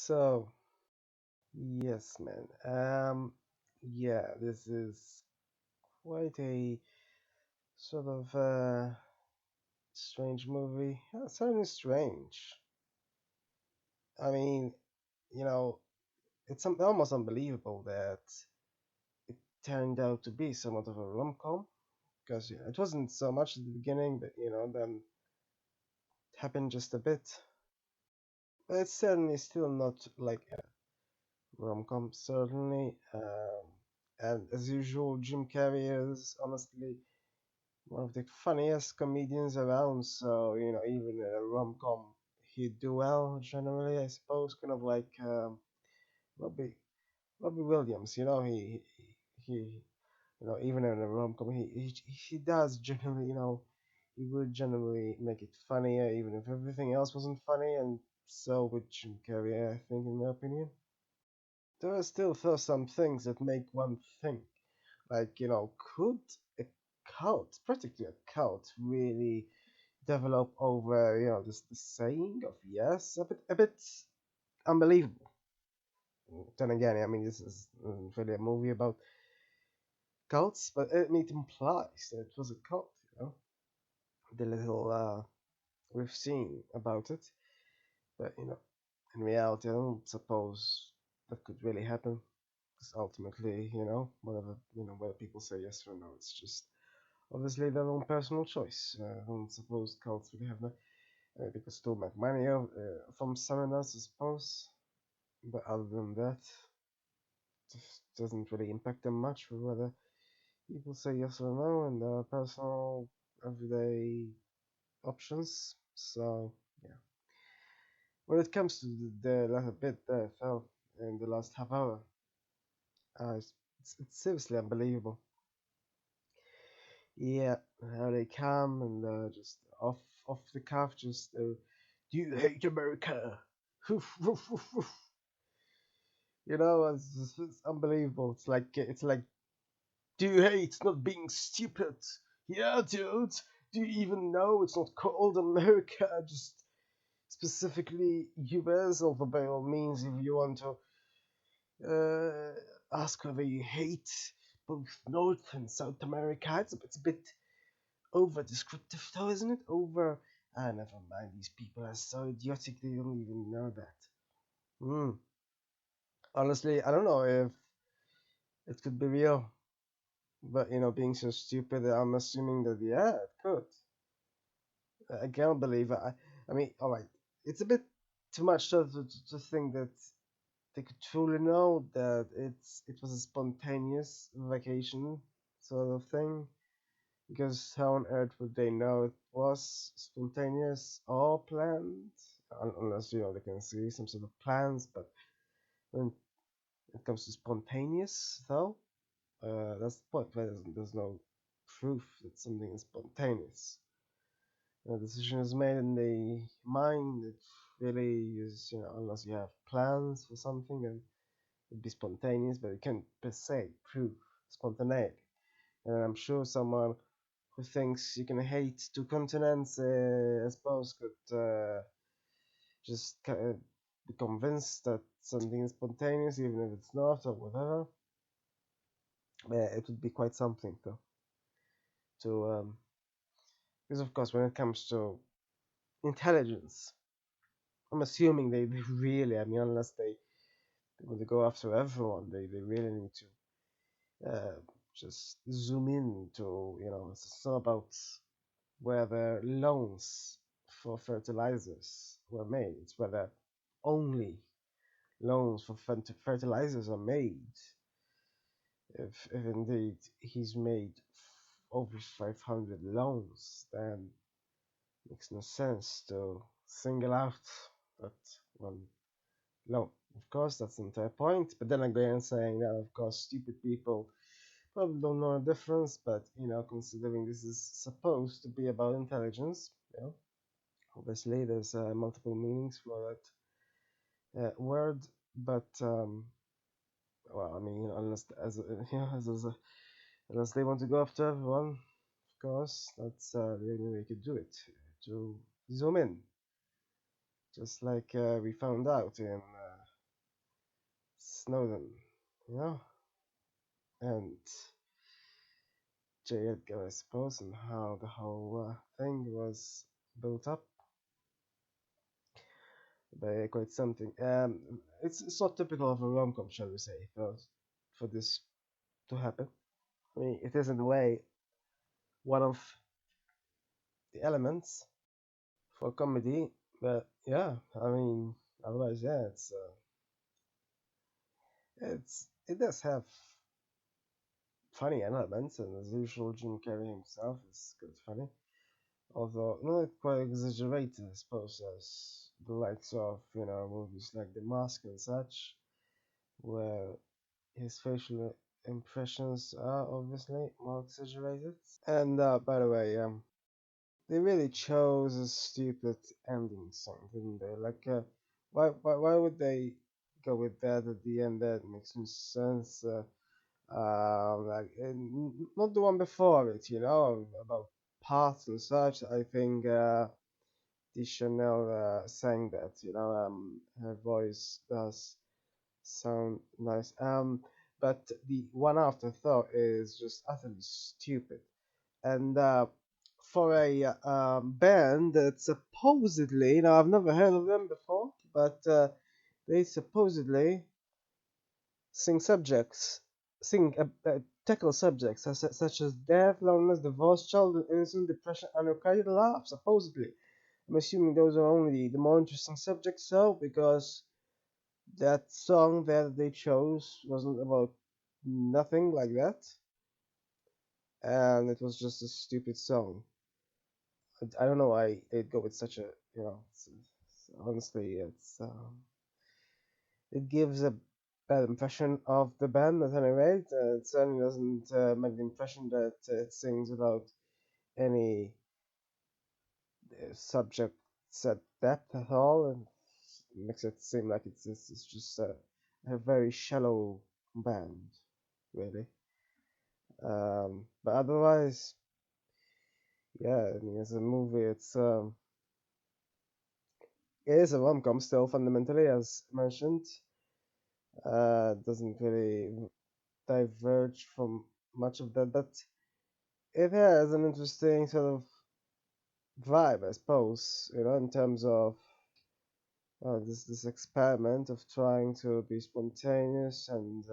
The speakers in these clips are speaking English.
So, yes, man. Yeah, this is quite a sort of strange movie. Certainly strange. I mean, you know, it's almost unbelievable that it turned out to be somewhat of a rom-com because it wasn't so much at the beginning, but then it happened just a bit. But it's certainly still not like a rom-com, certainly. And as usual, Jim Carrey is honestly one of the funniest comedians around. So even in a rom com, he'd do well generally. I suppose, kind of like Robbie Robbie Williams. He even in a rom com, he does generally. He would generally make it funnier, even if everything else wasn't funny. And so with Jim Carrey, I think, in my opinion, there are still some things that make one think. Like, could a cult, practically a cult, really develop over, this the saying of yes, a bit unbelievable. Then again, I mean, this is really a movie about cults, but it implies that it was a cult, the little we've seen about it. But, in reality, I don't suppose that could really happen. Because ultimately, whether people say yes or no, it's just obviously their own personal choice. I don't suppose cults really have that. They could still make money from someone else, I suppose. But other than that, just doesn't really impact them much for whether people say yes or no and their personal everyday options. So yeah, when it comes to the latter bit that fell in the last half hour, it's seriously unbelievable. Yeah, how they come and just off the cuff, just do you hate America? It's unbelievable. It's like, do you hate not being stupid? Yeah, dude. Do you even know it's not called America? Just specifically US, although by all means, if you want to uh, ask whether you hate both North and South America, it's a bit over descriptive, though, isn't it? Never mind. These people are so idiotic they don't even know that. Hmm. Honestly, I don't know if it could be real. But being so stupid, I'm assuming that yeah, it could. I can't believe it. I mean, all right, it's a bit too much to think that they could truly know that it was a spontaneous vacation sort of thing. Because how on earth would they know it was spontaneous or planned? Unless they can see some sort of plans. But when it comes to spontaneous, though, that's the point. There's no proof that something is spontaneous. A decision is made in the mind. It really is, unless you have plans for something, then it'd be spontaneous, but it can't per se prove spontaneity. And I'm sure someone who thinks you can hate two continents, I suppose, could just be convinced that something is spontaneous, even if it's not or whatever. It would be quite something, though, to because of course, when it comes to intelligence, I'm assuming they really, I mean, unless they want to go after everyone, they really need to just zoom in to, it's not about where the loans for fertilizers were made. It's whether only loans for fertilizers are made. If indeed he's made over 500 loans, then it makes no sense to single out that one loan. Of course, that's the entire point. But then again, saying that, of course, stupid people probably don't know the difference. But considering this is supposed to be about intelligence, obviously there's multiple meanings for that word. But well, I mean, unless as unless they want to go after everyone, of course, that's the only way you could do it. To zoom in, just like we found out in Snowden, you know, and J. Edgar, I suppose, and how the whole thing was built up by quite something. It's not typical of a rom-com, shall we say, for this to happen. I mean, it is in a way one of the elements for comedy, but yeah, I mean, otherwise, yeah, it does have funny elements, and as usual, Jim Carrey himself is quite funny, although not quite exaggerated, I suppose, as the likes of movies like The Mask and such, where his facial impressions are obviously more exaggerated. And by the way, they really chose a stupid ending song, didn't they? Like, why would they go with that at the end? That makes no sense. Like, not the one before it, about paths and such. I think the Chanel sang that, her voice does sound nice. But the one after thought is just utterly stupid. And for a band that supposedly, I've never heard of them before, but they supposedly sing subjects, tackle subjects such as death, loneliness, divorce, childhood innocence, depression, unrequited love. Supposedly, I'm assuming those are only the more interesting subjects, so because that song that they chose wasn't about nothing like that, and it was just a stupid song. I don't know why they'd go with such a, honestly, it gives a bad impression of the band at any rate. It certainly doesn't make the impression that it sings about any subject set depth at all, and makes it seem like it's just a very shallow band, really. But otherwise, yeah, I mean, as a movie, it is a rom-com still fundamentally, as mentioned. Doesn't really diverge from much of that, but it has an interesting sort of vibe, I suppose, in terms of this experiment of trying to be spontaneous and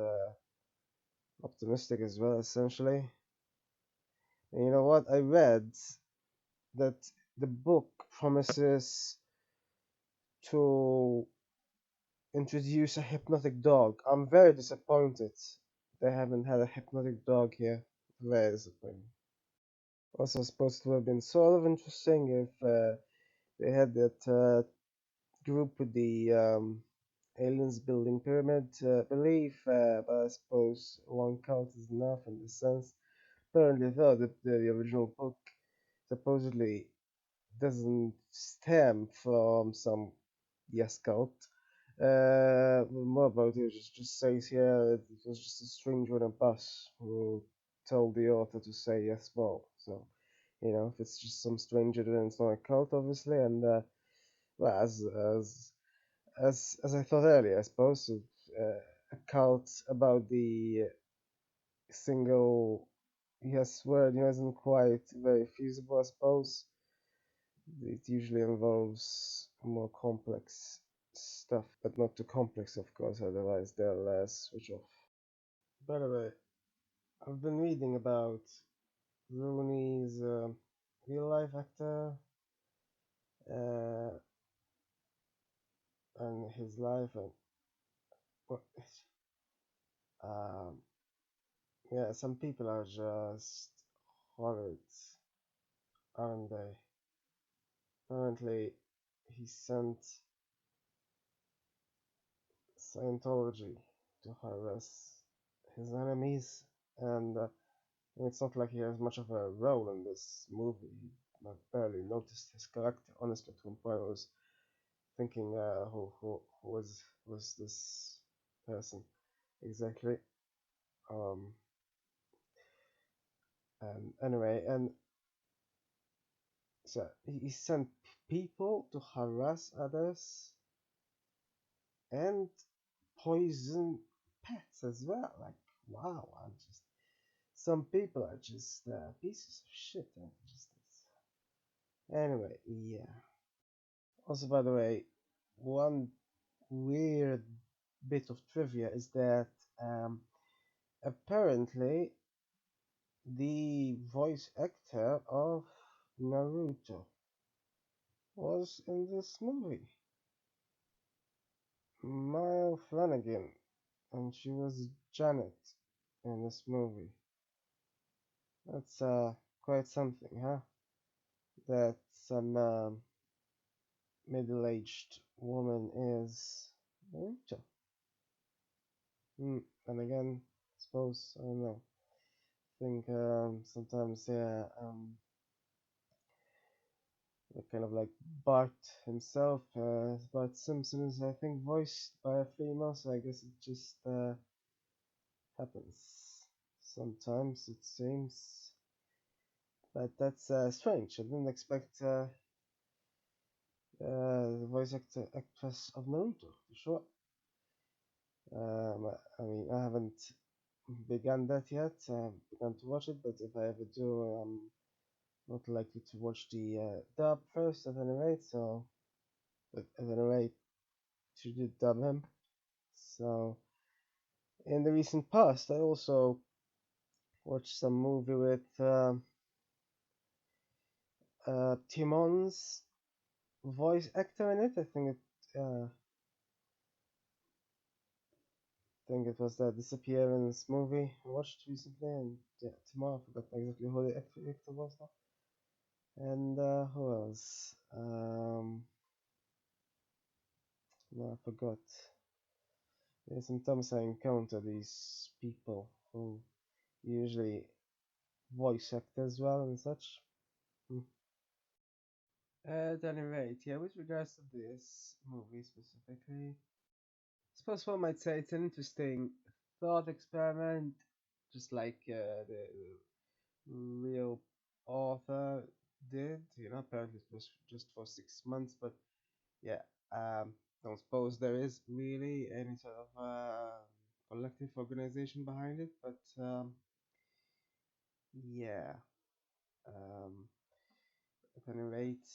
optimistic as well, essentially. And you know what? I read that the book promises to introduce a hypnotic dog. I'm very disappointed they haven't had a hypnotic dog here. Very disappointing. Also supposed to have been sort of interesting if they had that group with the aliens building pyramid belief, but I suppose one cult is enough in this sense. Apparently, though, the original book supposedly doesn't stem from some yes cult. More about it just says here it was just a stranger on a bus who told the author to say yes, well. So, if it's just some stranger, then it's not a cult, obviously. And well, as I thought earlier, I suppose a cult about the single yes word, isn't quite very feasible. I suppose it usually involves more complex stuff, but not too complex, of course. Otherwise, they'll switch off. By the way, I've been reading about Rooney's real life actor uh, and his life and what um yeah, some people are just horrid, aren't they? Apparently he sent Scientology to harass his enemies, and it's not like he has much of a role in this movie. I barely noticed his character. Honestly, at one point I was thinking, who was this person exactly? Um, and anyway, and so he sent people to harass others and poison pets as well. Like, wow, I'm just some people are just pieces of shit. Anyway, yeah. Also, by the way, one weird bit of trivia is that um, apparently the voice actor of Naruto was in this movie, Maya Flanagan, and she was Janet in this movie. That's quite something, huh? That some middle-aged woman is Naruto. And again, suppose I don't know. Think sometimes yeah, kind of like Bart himself, Bart Simpson is I think voiced by a female, so I guess it just happens sometimes it seems. But that's strange. I didn't expect the voice actress of Naruto for sure. I mean, I haven't begun that yet. Begun to watch it, but if I ever do, I'm not likely to watch the dub first at any rate. So, but at any rate, she did dub him. So, in the recent past, I also watched some movie with Timon's voice actor in it. I think it was the Disappearance movie I watched recently, and yeah, Timon. I forgot exactly who the actor was now. And who else? No, I forgot. Yeah, sometimes I encounter these people who usually voice act as well and such. Hmm. At any rate, yeah, with regards to this movie specifically, I suppose one might say it's an interesting thought experiment, just like the real author did. You know, apparently it was just for 6 months, but yeah, don't suppose there is really any sort of collective organization behind it, but yeah. Um, at any rate,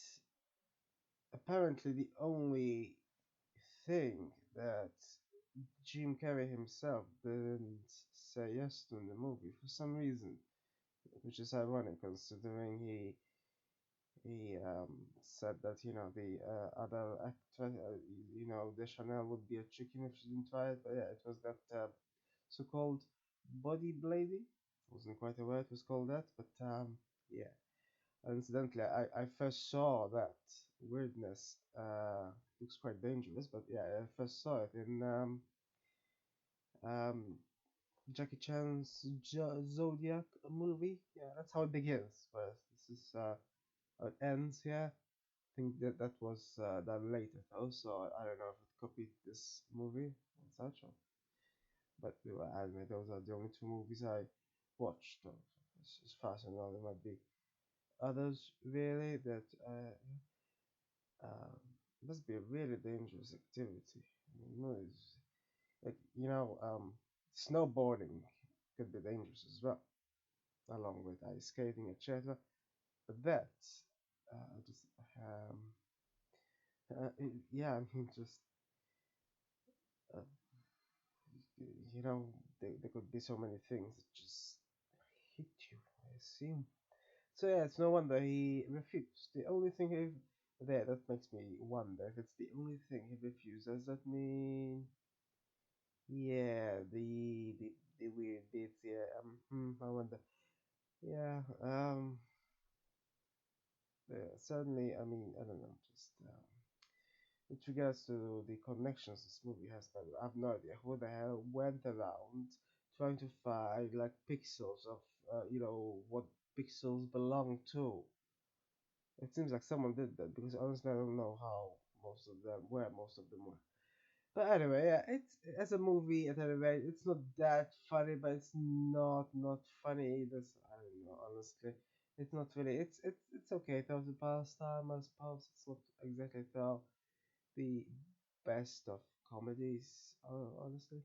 apparently the only thing that Jim Carrey himself didn't say yes to in the movie for some reason, which is ironic considering he said that the other actress, Deschanel would be a chicken if she didn't try it. But yeah, it was that so-called body blading. I wasn't quite aware it was called that, but yeah. Incidentally, I first saw that weirdness. Looks quite dangerous, but yeah, I first saw it in um, Jackie Chan's Zodiac movie. Yeah, that's how it begins. But this is how it ends. Yeah, I think that was done later though, so I don't know if it copied this movie and such. But anyway, those are the only two movies I watched. As far as I know, there might be others really that um, must be a really dangerous activity. You know, it's like snowboarding could be dangerous as well, along with ice skating, etc. But that, just yeah, I mean, just uh, there could be so many things that just hit you. I assume. So yeah, it's no wonder he refused. The only thing that makes me wonder if it's the only thing he refused. Does that mean yeah, the weird bits? Yeah, I wonder. Yeah, certainly. I mean, I don't know. Just with regards to the connections this movie has, but I have no idea who the hell went around trying to find like pixels of what pixels belong to. It seems like someone did that because honestly I don't know how where most of them were. But anyway, yeah, it's as a movie at any rate, it's not that funny, but it's not funny either. So I don't know, honestly. It's not really it's okay to have the pastime, I suppose. It's not exactly the best of comedies, honestly.